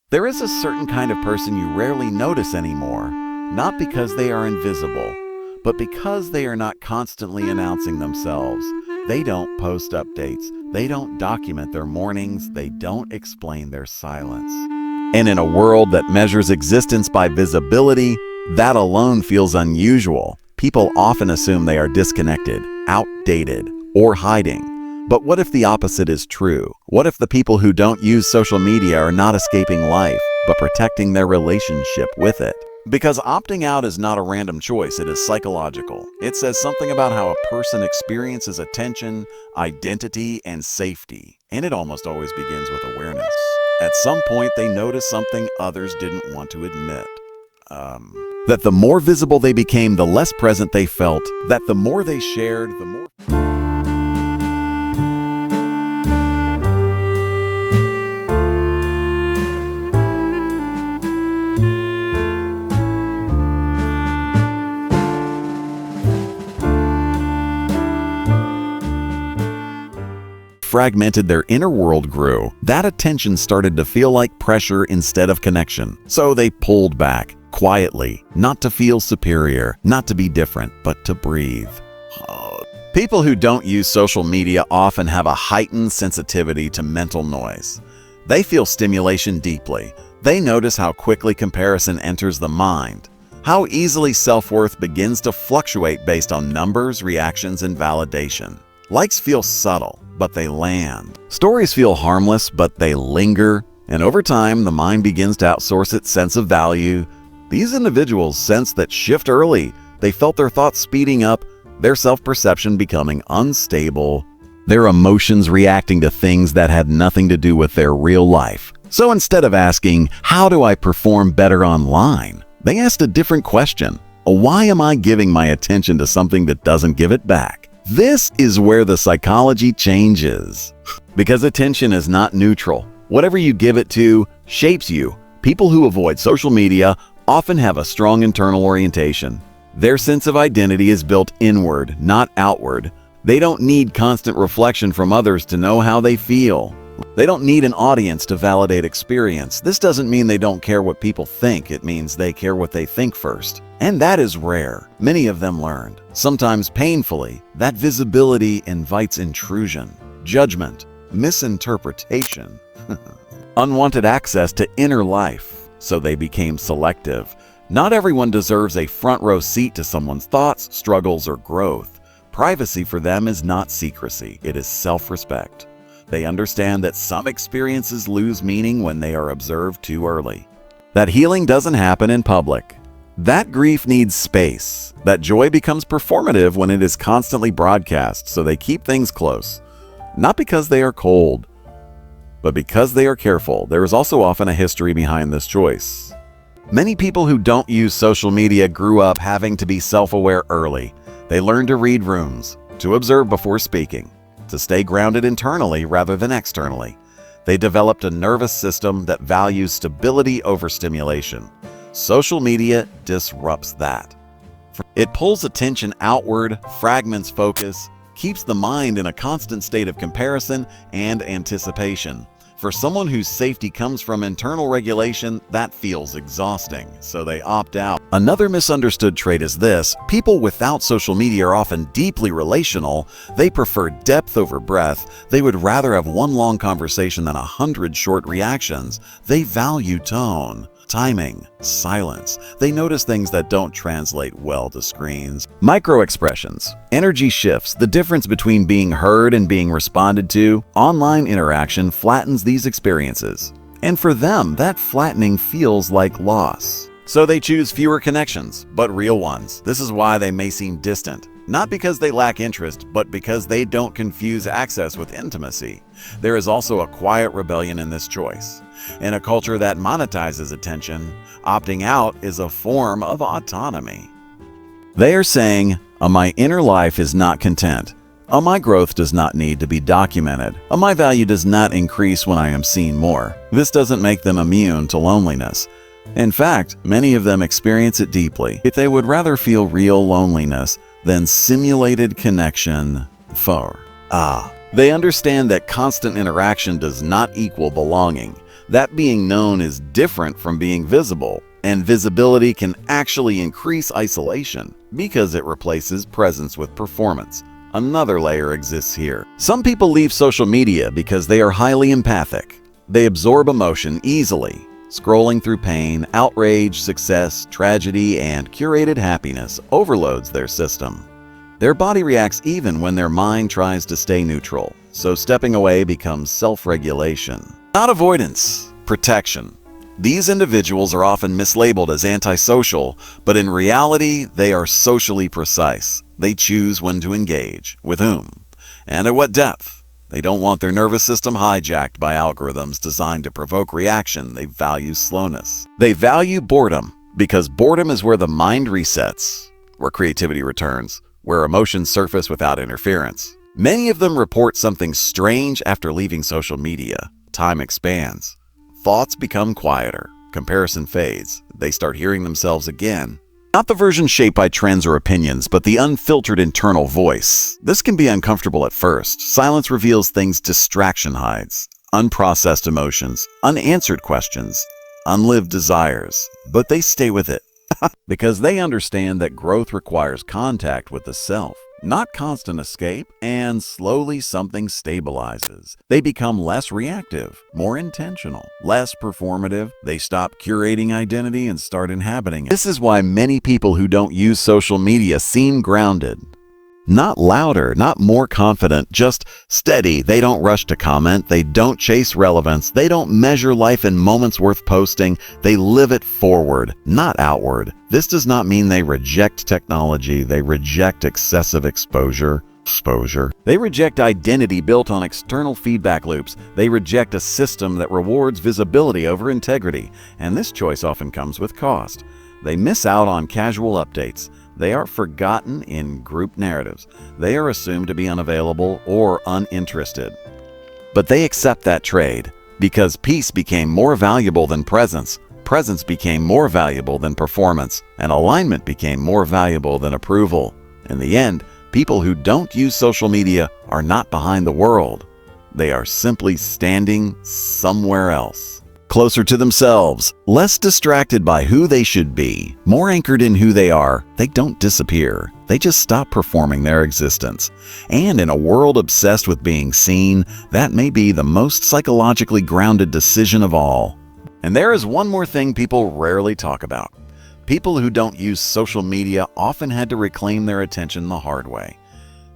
There is a certain kind of person you rarely notice anymore, not because they are invisible, but because they are not constantly announcing themselves. They don't post updates, they don't document their mornings, they don't explain their silence. And in a world that measures existence by visibility, that alone feels unusual. People often assume they are disconnected, outdated, or hiding. But what if the opposite is true? What if the people who don't use social media are not escaping life, but protecting their relationship with it? Because opting out is not a random choice, it is psychological. It says something about how a person experiences attention, identity, and safety. And it almost always begins with awareness. At some point, they notice something others didn't want to admit. That the more visible they became, the less present they felt. That the more they shared, the more... fragmented their inner world grew. That attention started to feel like pressure instead of connection. So they pulled back, quietly, not to feel superior, not to be different, but to breathe. People who don't use social media often have a heightened sensitivity to mental noise. They feel stimulation deeply. They notice how quickly comparison enters the mind, how easily self-worth begins to fluctuate based on numbers, reactions, and validation. Likes feel subtle, but they land. Stories feel harmless, but they linger. And over time, the mind begins to outsource its sense of value. These individuals sense that shift early. They felt their thoughts speeding up, their self-perception becoming unstable, their emotions reacting to things that had nothing to do with their real life. So instead of asking, how do I perform better online? They asked a different question. Why am I giving my attention to something that doesn't give it back? This is where the psychology changes. Because attention is not neutral. Whatever you give it to shapes you. People who avoid social media often have a strong internal orientation. Their sense of identity is built inward, not outward. They don't need constant reflection from others to know how they feel. They don't need an audience to validate experience. This doesn't mean they don't care what people think. It means they care what they think first. And that is rare. Many of them learned, sometimes painfully, that visibility invites intrusion, judgment, misinterpretation, unwanted access to inner life. So they became selective. Not everyone deserves a front row seat to someone's thoughts, struggles, or growth. Privacy for them is not secrecy. It is self-respect. They understand that some experiences lose meaning when they are observed too early. That healing doesn't happen in public. That grief needs space. That joy becomes performative when it is constantly broadcast, so they keep things close. Not because they are cold, but because they are careful. There is also often a history behind this choice. Many people who don't use social media grew up having to be self-aware early. They learned to read rooms, to observe before speaking, to stay grounded internally rather than externally. They developed a nervous system that values stability over stimulation. Social media disrupts that. It pulls attention outward, fragments focus, keeps the mind in a constant state of comparison and anticipation. For someone whose safety comes from internal regulation, that feels exhausting, so they opt out. Another misunderstood trait is this: people without social media are often deeply relational. They prefer depth over breadth. They would rather have one long conversation than 100 short reactions. They value tone, timing, silence. They notice things that don't translate well to screens. Micro-expressions, energy shifts, the difference between being heard and being responded to. Online interaction flattens these experiences. And for them, that flattening feels like loss. So they choose fewer connections, but real ones. This is why they may seem distant. Not because they lack interest, but because they don't confuse access with intimacy. There is also a quiet rebellion in this choice. In a culture that monetizes attention, opting out is a form of autonomy. They are saying, my inner life is not content. My growth does not need to be documented. My value does not increase when I am seen more. This doesn't make them immune to loneliness. In fact, many of them experience it deeply. They would rather feel real loneliness than simulated connection. They understand that constant interaction does not equal belonging. That being known is different from being visible, and visibility can actually increase isolation because it replaces presence with performance. Another layer exists here. Some people leave social media because they are highly empathic. They absorb emotion easily. Scrolling through pain, outrage, success, tragedy, and curated happiness overloads their system. Their body reacts even when their mind tries to stay neutral, so stepping away becomes self-regulation. Not avoidance, protection. These individuals are often mislabeled as antisocial, but in reality, they are socially precise. They choose when to engage, with whom, and at what depth. They don't want their nervous system hijacked by algorithms designed to provoke reaction. They value slowness. They value boredom, because boredom is where the mind resets, where creativity returns, where emotions surface without interference. Many of them report something strange after leaving social media. Time expands. Thoughts become quieter. Comparison fades. They start hearing themselves again. Not the version shaped by trends or opinions, but the unfiltered internal voice. This can be uncomfortable at first. Silence reveals things distraction hides. Unprocessed emotions, unanswered questions, unlived desires. But they stay with it. Because they understand that growth requires contact with the self, not constant escape, and slowly something stabilizes. They become less reactive, more intentional, less performative. They stop curating identity and start inhabiting it. This is why many people who don't use social media seem grounded. Not louder, not more confident, just steady. They don't rush to comment. They don't chase relevance. They don't measure life in moments worth posting. They live it forward, not outward. This does not mean they reject technology. They reject excessive exposure. They reject identity built on external feedback loops. They reject a system that rewards visibility over integrity. And this choice often comes with cost. They miss out on casual updates. They are forgotten in group narratives. They are assumed to be unavailable or uninterested. But they accept that trade because peace became more valuable than presence. Presence became more valuable than performance, and alignment became more valuable than approval. In the end, people who don't use social media are not behind the world. They are simply standing somewhere else. Closer to themselves, less distracted by who they should be, more anchored in who they are. They don't disappear. They just stop performing their existence. And in a world obsessed with being seen, that may be the most psychologically grounded decision of all. And there is one more thing people rarely talk about. People who don't use social media often had to reclaim their attention the hard way.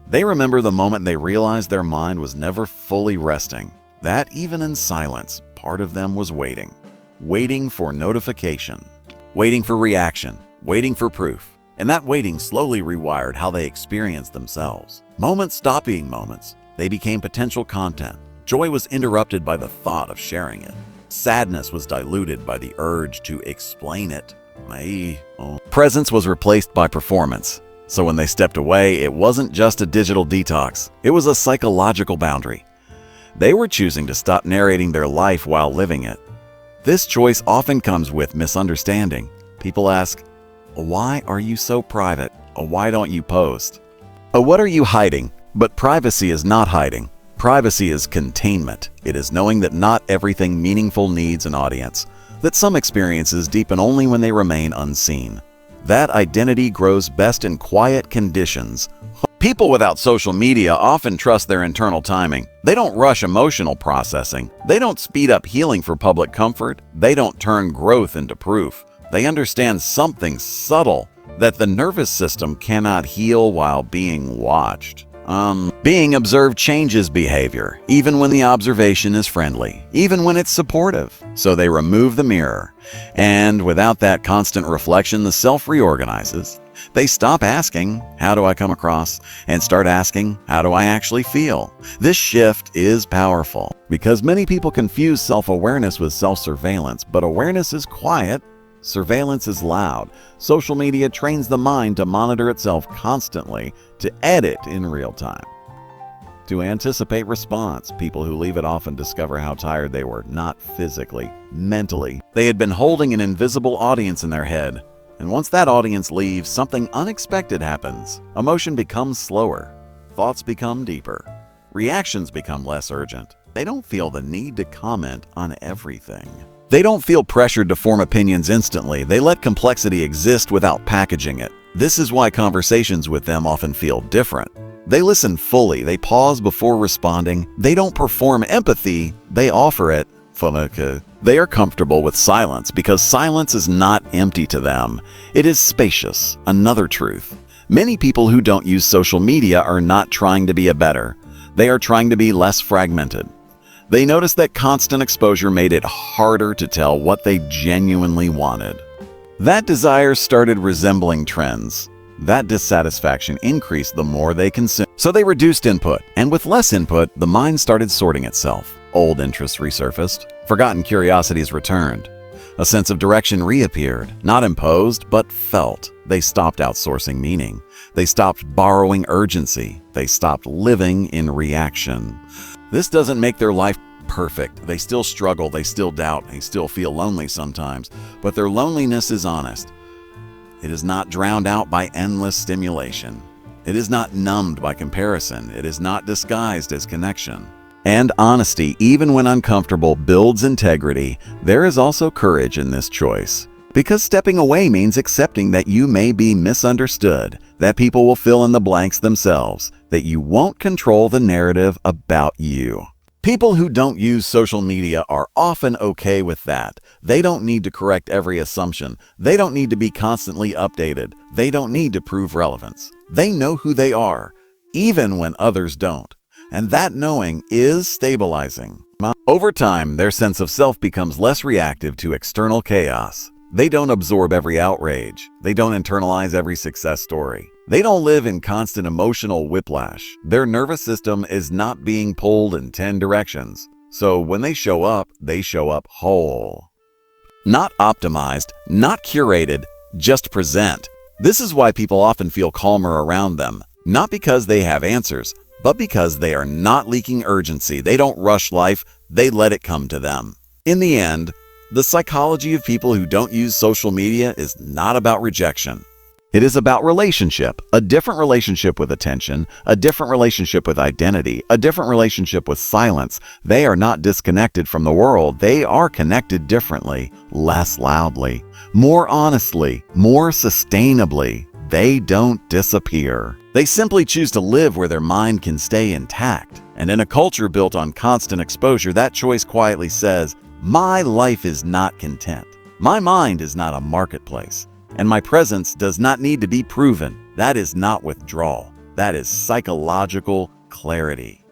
They remember the moment they realized their mind was never fully resting, that even in silence, part of them was waiting. Waiting for notification, waiting for reaction, waiting for proof. And that waiting slowly rewired how they experienced themselves. Moments stopped being moments. They became potential content. Joy was interrupted by the thought of sharing it. Sadness was diluted by the urge to explain it. Presence was replaced by performance. So when they stepped away, it wasn't just a digital detox. It was a psychological boundary. They were choosing to stop narrating their life while living it. This choice often comes with misunderstanding. People ask, why are you so private? Why don't you post? What are you hiding? But privacy is not hiding. Privacy is containment. It is knowing that not everything meaningful needs an audience, that some experiences deepen only when they remain unseen. That identity grows best in quiet conditions. People without social media often trust their internal timing. They don't rush emotional processing. They don't speed up healing for public comfort. They don't turn growth into proof. They understand something subtle, that the nervous system cannot heal while being watched. Being observed changes behavior, even when the observation is friendly, even when it's supportive. So they remove the mirror. And without that constant reflection, the self reorganizes. They stop asking, how do I come across? And start asking, how do I actually feel? This shift is powerful because many people confuse self-awareness with self-surveillance, but awareness is quiet, surveillance is loud. Social media trains the mind to monitor itself constantly, to edit in real time, to anticipate response. People who leave it often discover how tired they were, not physically, mentally. They had been holding an invisible audience in their head. And once that audience leaves, something unexpected happens. Emotion becomes slower. Thoughts become deeper. Reactions become less urgent. They don't feel the need to comment on everything. They don't feel pressured to form opinions instantly. They let complexity exist without packaging it. This is why conversations with them often feel different. They listen fully. They pause before responding. They don't perform empathy. They offer it. They are comfortable with silence because silence is not empty to them. It is spacious. Another truth. Many people who don't use social media are not trying to be a better. They are trying to be less fragmented. They noticed that constant exposure made it harder to tell what they genuinely wanted. That desire started resembling trends. That dissatisfaction increased the more they consumed. So they reduced input, and with less input, the mind started sorting itself. Old interests resurfaced. Forgotten curiosities returned. A sense of direction reappeared, not imposed, but felt. They stopped outsourcing meaning. They stopped borrowing urgency. They stopped living in reaction. This doesn't make their life perfect. They still struggle, they still doubt, they still feel lonely sometimes, but their loneliness is honest. It is not drowned out by endless stimulation. It is not numbed by comparison. It is not disguised as connection. And honesty, even when uncomfortable, builds integrity. There is also courage in this choice. Because stepping away means accepting that you may be misunderstood, that people will fill in the blanks themselves, that you won't control the narrative about you. People who don't use social media are often okay with that. They don't need to correct every assumption. They don't need to be constantly updated. They don't need to prove relevance. They know who they are, even when others don't. And that knowing is stabilizing. Over time, their sense of self becomes less reactive to external chaos. They don't absorb every outrage. They don't internalize every success story. They don't live in constant emotional whiplash. Their nervous system is not being pulled in 10 directions. So when they show up whole. Not optimized, not curated, just present. This is why people often feel calmer around them. Not because they have answers, but because they are not leaking urgency. They don't rush life, they let it come to them. In the end, the psychology of people who don't use social media is not about rejection. It is about relationship, a different relationship with attention, a different relationship with identity, a different relationship with silence. They are not disconnected from the world. They are connected differently, less loudly, more honestly, more sustainably. They don't disappear. They simply choose to live where their mind can stay intact. And in a culture built on constant exposure, that choice quietly says, my life is not content. My mind is not a marketplace. And my presence does not need to be proven. That is not withdrawal. That is psychological clarity.